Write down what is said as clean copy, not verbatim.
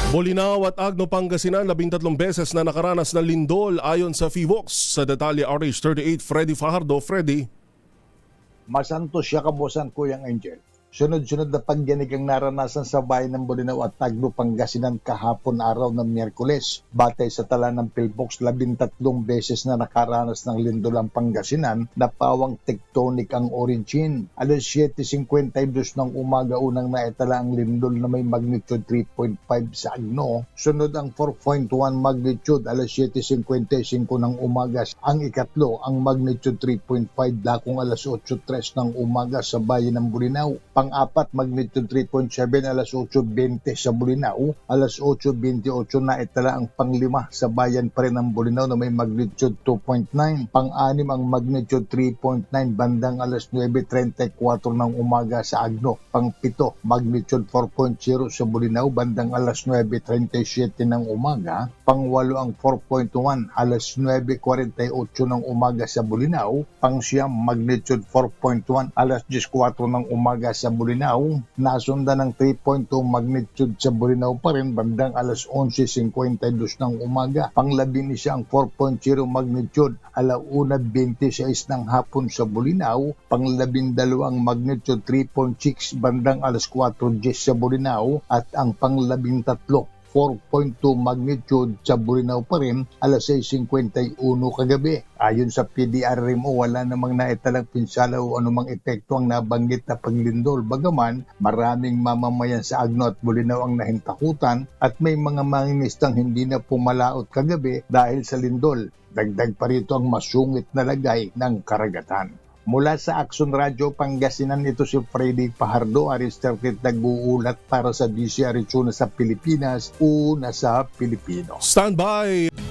Bolinao at Agno, Pangasinan, 13 beses na nakaranas ng lindol ayon sa FIVOX. Sa detalye RH38, Freddy Fajardo. Freddy. Masanto siya kabosan, Kuyang Angel. Sunod-sunod na pagyanig ang naranasan sa bayan ng Bolinao at Agno, Pangasinan kahapon araw ng Miyerkules. Batay sa tala ng PhilVox, 13 beses na nakaranas ng lindol ang Pangasinan na pawang tectonic ang origin. Alas 7:52 ng umaga unang naitala ang lindol na may magnitude 3.5 sa Agno. Sunod ang 4.1 magnitude alas 7:55 ng umaga. Ang ikatlo ang magnitude 3.5 dakong alas 8:03 ng umaga sa bayan ng Bolinao. Pang-apat, magnitude 3.7 alas 8:20 sa Bolinao. Alas 8:28 na itala ang pang-5 sa bayan pa rin ng Bolinao na may magnitude 2.9. Pang-anim ang magnitude 3.9 bandang alas 9:34 ng umaga sa Agno. Pang-7, magnitude 4.0 sa Bolinao bandang alas 9:37 ng umaga. Pang-8 ang 4.1 alas 9:48 ng umaga sa Bolinao. Pang-9, magnitude 4.1 alas 10:04 ng umaga sa Bolinao. Nasundan ng 3.2 magnitude sa Bolinao pa rin bandang alas 11:52 ng umaga. Pang-11 ang 4.0 magnitude alauna 26 ng hapon sa Bolinao. Pang-12 ang magnitude 3.6 bandang alas 4:10 sa Bolinao. At ang pang-13 4.2 magnitude sa Bolinao pa rin alas 6:51 kagabi. Ayon sa PDRMO, wala namang naitalang pinsala o anumang epekto ang nabanggit na paglindol. Bagaman, maraming mamamayan sa Agno at Bolinao ang nahintakutan at may mga manginistang hindi na pumalaot kagabi dahil sa lindol. Dagdag pa rito ang masungit na lagay ng karagatan. Mula sa Action Radio Pangasinan, ito si Freddy Fajardo, RH38 nag-uulat para sa DCR Una sa Pilipinas, una sa Pilipino. Standby!